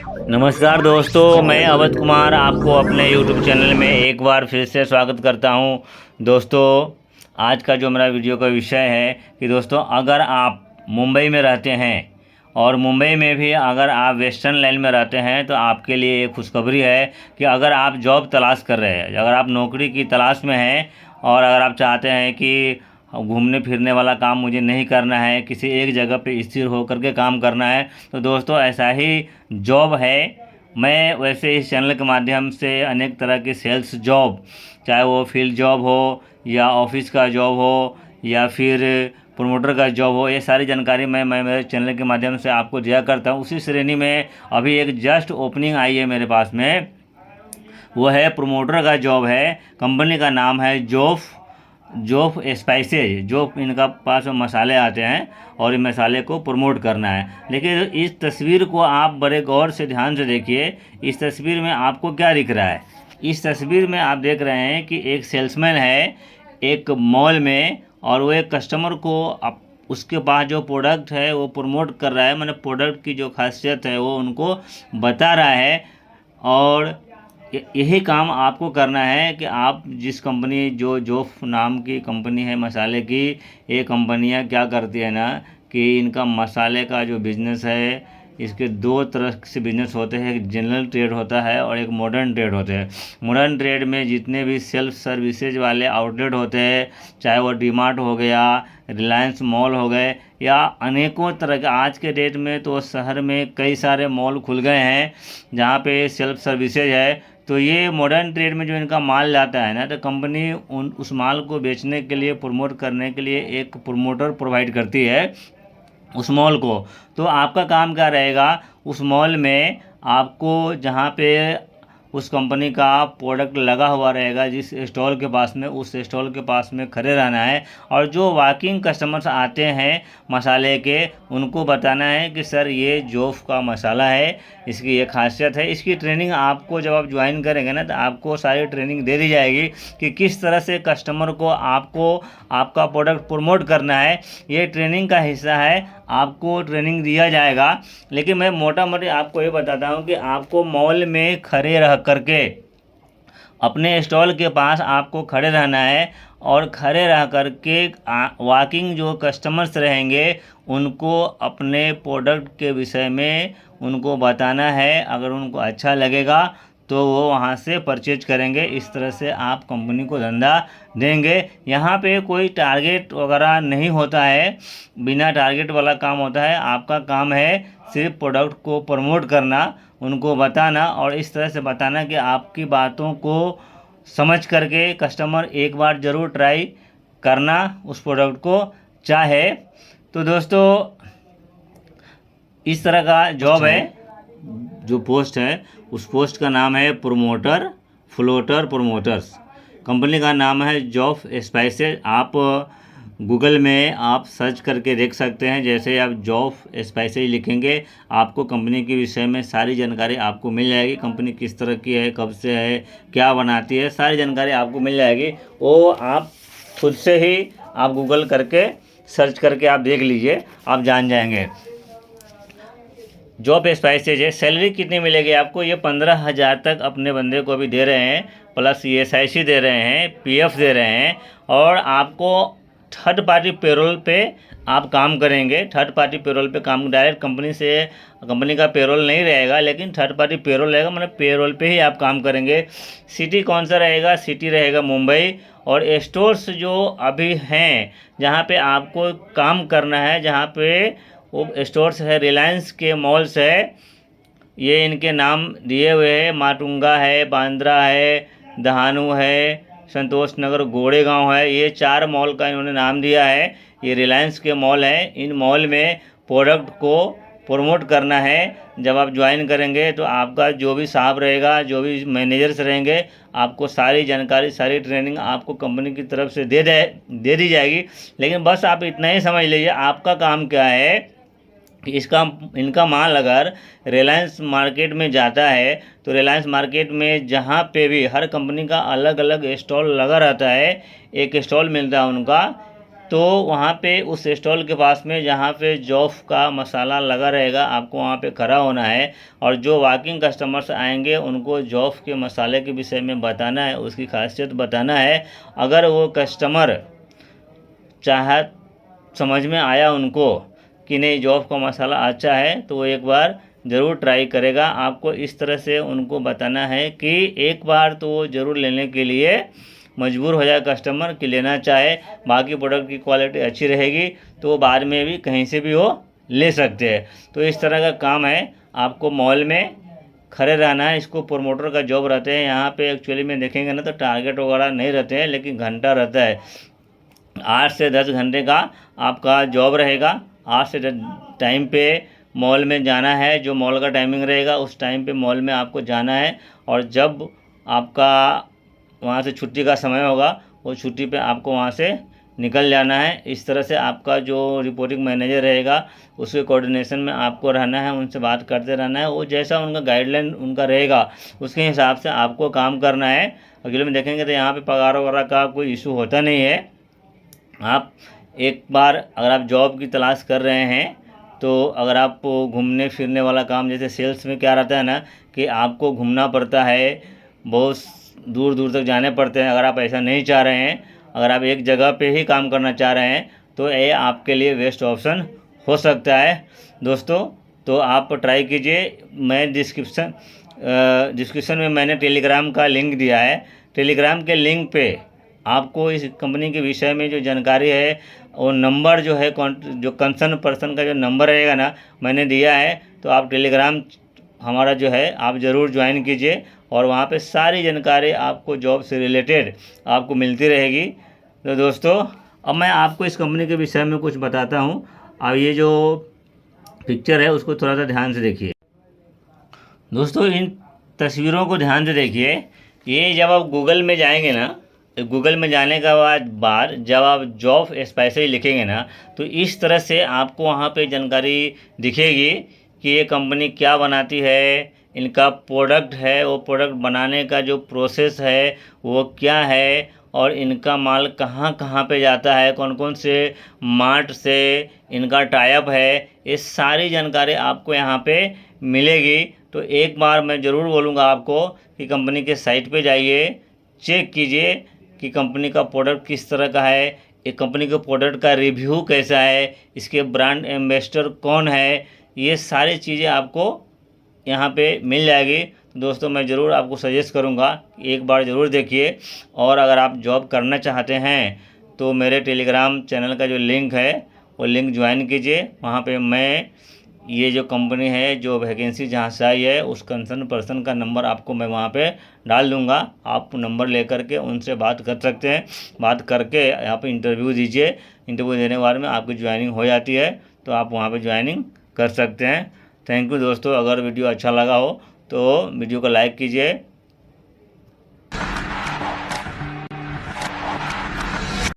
नमस्कार दोस्तों, मैं अवध कुमार आपको अपने YouTube चैनल में एक बार फिर से स्वागत करता हूं। दोस्तों, आज का जो मेरा वीडियो का विषय है कि दोस्तों, अगर आप मुंबई में रहते हैं और मुंबई में भी अगर आप वेस्टर्न लाइन में रहते हैं तो आपके लिए एक खुशखबरी है कि अगर आप जॉब तलाश कर रहे हैं, अगर आप नौकरी की तलाश में हैं और अगर आप चाहते हैं कि घूमने फिरने वाला काम मुझे नहीं करना है, किसी एक जगह पे स्थिर होकर के काम करना है, तो दोस्तों ऐसा ही जॉब है। मैं वैसे इस चैनल के माध्यम से अनेक तरह की सेल्स जॉब, चाहे वो फील्ड जॉब हो या ऑफिस का जॉब हो या फिर प्रमोटर का जॉब हो, ये सारी जानकारी मैं मेरे चैनल के माध्यम से आपको दिया करता हूँ। उसी श्रेणी में अभी एक जस्ट ओपनिंग आई है मेरे पास में, वो है प्रमोटर का जॉब है। कंपनी का नाम है जोफ स्पाइसेज। जो इनका पास में मसाले आते हैं और इन मसाले को प्रमोट करना है। लेकिन इस तस्वीर को आप बड़े गौर से ध्यान से देखिए। इस तस्वीर में आपको क्या दिख रहा है? इस तस्वीर में आप देख रहे हैं कि एक सेल्समैन है एक मॉल में, और वो एक कस्टमर को उसके पास जो प्रोडक्ट है वो प्रमोट कर रहा है, मतलब प्रोडक्ट की जो खासियत है वो उनको बता रहा है। और यही काम आपको करना है कि आप जिस कंपनी, जो जोफ नाम की कंपनी है मसाले की, ये कंपनियां क्या करती है ना कि इनका मसाले का जो बिज़नेस है, इसके दो तरह से बिज़नेस होते हैं। एक जनरल ट्रेड होता है और एक मॉडर्न ट्रेड होता है। मॉडर्न ट्रेड में जितने भी सेल्फ सर्विसेज वाले आउटलेट होते हैं, चाहे वो डीमार्ट हो गया, रिलायंस मॉल हो गए, या अनेकों तरह के, आज के डेट में तो शहर में कई सारे मॉल खुल गए हैं जहाँ पे सेल्फ सर्विसेज है। तो ये मॉडर्न ट्रेड में जो इनका माल जाता है ना, तो कंपनी उस माल को बेचने के लिए, प्रमोट करने के लिए एक प्रमोटर प्रोवाइड करती है उस मॉल को। तो आपका काम क्या रहेगा? उस मॉल में आपको जहाँ पे उस कंपनी का प्रोडक्ट लगा हुआ रहेगा, जिस स्टॉल के पास में, उस स्टॉल के पास में खड़े रहना है। और जो वॉकिंग कस्टमर्स आते हैं मसाले के, उनको बताना है कि सर ये जोफ का मसाला है, इसकी ये खासियत है। इसकी ट्रेनिंग आपको जब आप ज्वाइन करेंगे ना, तो आपको सारी ट्रेनिंग दे दी जाएगी कि किस तरह से कस्टमर को आपको आपका प्रोडक्ट प्रमोट करना है। ये ट्रेनिंग का हिस्सा है, आपको ट्रेनिंग दिया जाएगा। लेकिन मैं मोटा मोटी आपको ये बताता हूँ कि आपको मॉल में खड़े रह करके अपने स्टॉल के पास आपको खड़े रहना है, और खड़े रह करके वॉकिंग जो कस्टमर्स रहेंगे उनको अपने प्रोडक्ट के विषय में उनको बताना है। अगर उनको अच्छा लगेगा तो वो वहाँ से परचेज करेंगे। इस तरह से आप कंपनी को धंधा देंगे। यहाँ पे कोई टारगेट वगैरह नहीं होता है, बिना टारगेट वाला काम होता है। आपका काम है सिर्फ प्रोडक्ट को प्रमोट करना, उनको बताना, और इस तरह से बताना कि आपकी बातों को समझ करके कस्टमर एक बार ज़रूर ट्राई करना उस प्रोडक्ट को चाहे। तो दोस्तों, इस तरह का जॉब है। जो पोस्ट है उस पोस्ट का नाम है प्रमोटर, फ्लोटर प्रमोटर्स। कंपनी का नाम है जोफ स्पाइसेज। आप गूगल में आप सर्च करके देख सकते हैं। जैसे आप जोफ स्पाइसेज लिखेंगे, आपको कंपनी के विषय में सारी जानकारी आपको मिल जाएगी। कंपनी किस तरह की है, कब से है, क्या बनाती है, सारी जानकारी आपको मिल जाएगी। वो आप खुद से ही आप गूगल करके सर्च करके आप देख लीजिए, आप जान जाएंगे। जॉब स्पाइसेज है। सैलरी कितनी मिलेगी आपको? ये 15,000 तक अपने बंदे को भी दे रहे हैं, प्लस ESIC दे रहे हैं, PF दे रहे हैं, और आपको थर्ड पार्टी पेरोल पे आप काम करेंगे। थर्ड पार्टी पेरोल पे काम, डायरेक्ट कंपनी से, कंपनी का पेरोल नहीं रहेगा, लेकिन थर्ड पार्टी पेरोल रहेगा, मतलब पेरोल पे ही आप काम करेंगे। सिटी कौन सा रहेगा? सिटी रहेगा मुंबई। और स्टोर्स जो अभी हैं जहाँ पे आपको काम करना है, जहाँ पे वो स्टोर्स है, रिलायंस के मॉल्स है, ये इनके नाम दिए हुए हैं। माटुंगा है, बांद्रा है, दहानू है, संतोष नगर, गोड़ेगांव है। ये 4 मॉल का इन्होंने नाम दिया है। ये रिलायंस के मॉल हैं। इन मॉल में प्रोडक्ट को प्रमोट करना है। जब आप ज्वाइन करेंगे तो आपका जो भी साहब रहेगा, जो भी मैनेजर्स रहेंगे, आपको सारी जानकारी, सारी ट्रेनिंग आपको कंपनी की तरफ से दे दी जाएगी। लेकिन बस आप इतना ही समझ लीजिए, आपका काम क्या है कि इनका माल अगर रिलायंस मार्केट में जाता है, तो रिलायंस मार्केट में जहाँ पे भी हर कंपनी का अलग अलग स्टॉल लगा रहता है, एक स्टॉल मिलता है उनका। तो वहाँ पे उस स्टॉल के पास में जहाँ पे जॉब का मसाला लगा रहेगा, आपको वहाँ पे खड़ा होना है और जो वॉकिंग कस्टमर्स आएंगे उनको जॉब के मसाले के विषय में बताना है, उसकी खासियत बताना है। अगर वो कस्टमर चाहे समझ में आया उनको कि नहीं जॉब का मसाला अच्छा है, तो वो एक बार ज़रूर ट्राई करेगा। आपको इस तरह से उनको बताना है कि एक बार तो वो ज़रूर लेने के लिए मजबूर हो जाए कस्टमर कि लेना चाहे, बाकी प्रोडक्ट की क्वालिटी अच्छी रहेगी तो वो बाद में भी कहीं से भी वो ले सकते हैं। तो इस तरह का काम है, आपको मॉल में खड़े रहना है। इसको प्रोमोटर का जॉब रहते हैं। यहाँ पे एक्चुअली में देखेंगे ना तो टारगेट वगैरह नहीं रहते हैं, लेकिन घंटा रहता है। 8 से 10 घंटे का आपका जॉब रहेगा। 8 से 10 टाइम पे मॉल में जाना है, जो मॉल का टाइमिंग रहेगा उस टाइम पे मॉल में आपको जाना है, और जब आपका वहाँ से छुट्टी का समय होगा वो छुट्टी पे आपको वहाँ से निकल जाना है। इस तरह से आपका जो रिपोर्टिंग मैनेजर रहेगा उसके कोऑर्डिनेशन में आपको रहना है, उनसे बात करते रहना है। वो जैसा उनका गाइडलाइन उनका रहेगा उसके हिसाब से आपको काम करना है। अगले में देखेंगे तो यहाँ पे पगार वगैरह का कोई इशू होता नहीं है। आप एक बार अगर आप जॉब की तलाश कर रहे हैं तो अगर आप घूमने फिरने वाला काम, जैसे सेल्स में क्या रहता है ना कि आपको घूमना पड़ता है, बहुत दूर दूर तक जाने पड़ते हैं। अगर आप ऐसा नहीं चाह रहे हैं, अगर आप एक जगह पे ही काम करना चाह रहे हैं तो ये आपके लिए बेस्ट ऑप्शन हो सकता है दोस्तों। तो आप ट्राई कीजिए। मैं डिस्क्रिप्शन में मैंने टेलीग्राम का लिंक दिया है। टेलीग्राम के लिंक पे आपको इस कंपनी के विषय में जो जानकारी है और नंबर जो है जो कंसर्न पर्सन का जो नंबर रहेगा ना मैंने दिया है, तो आप टेलीग्राम हमारा जो है आप ज़रूर ज्वाइन कीजिए और वहाँ पे सारी जानकारी आपको जॉब से रिलेटेड आपको मिलती रहेगी। तो दोस्तों अब मैं आपको इस कंपनी के विषय में कुछ बताता हूँ। अब ये जो पिक्चर है उसको थोड़ा सा ध्यान से देखिए दोस्तों, इन तस्वीरों को ध्यान से देखिए। ये जब आप गूगल में जाएंगे ना, गूगल में जाने का बाद जब आप जॉब स्पेशली लिखेंगे ना तो इस तरह से आपको वहाँ पे जानकारी दिखेगी कि ये कंपनी क्या बनाती है, इनका प्रोडक्ट है, वो प्रोडक्ट बनाने का जो प्रोसेस है वो क्या है, और इनका माल कहाँ कहाँ पे जाता है, कौन कौन से मार्ट से इनका टाइप है, ये सारी जानकारी आपको यहाँ पे मिलेगी। तो एक बार मैं ज़रूर बोलूँगा आपको कि कंपनी के साइट पे जाइए, चेक कीजिए कि कंपनी का प्रोडक्ट किस तरह का है, एक कंपनी के प्रोडक्ट का रिव्यू कैसा है, इसके ब्रांड एम्बेसडर कौन है, ये सारी चीज़ें आपको यहाँ पे मिल जाएगी। दोस्तों मैं ज़रूर आपको सजेस्ट करूँगा एक बार ज़रूर देखिए। और अगर आप जॉब करना चाहते हैं तो मेरे टेलीग्राम चैनल का जो लिंक है वो लिंक ज्वाइन कीजिए। वहाँ पे मैं ये जो कंपनी है, जो वैकेंसी जहाँ से आई है, उस कंसर्न पर्सन का नंबर आपको मैं वहाँ पे डाल दूँगा। आप नंबर लेकर के उनसे बात कर सकते हैं। बात करके यहाँ पे इंटरव्यू दीजिए। इंटरव्यू देने के बाद में आपकी ज्वाइनिंग हो जाती है तो आप वहाँ पे ज्वाइनिंग कर सकते हैं। थैंक यू दोस्तों। अगर वीडियो अच्छा लगा हो तो वीडियो को लाइक कीजिए,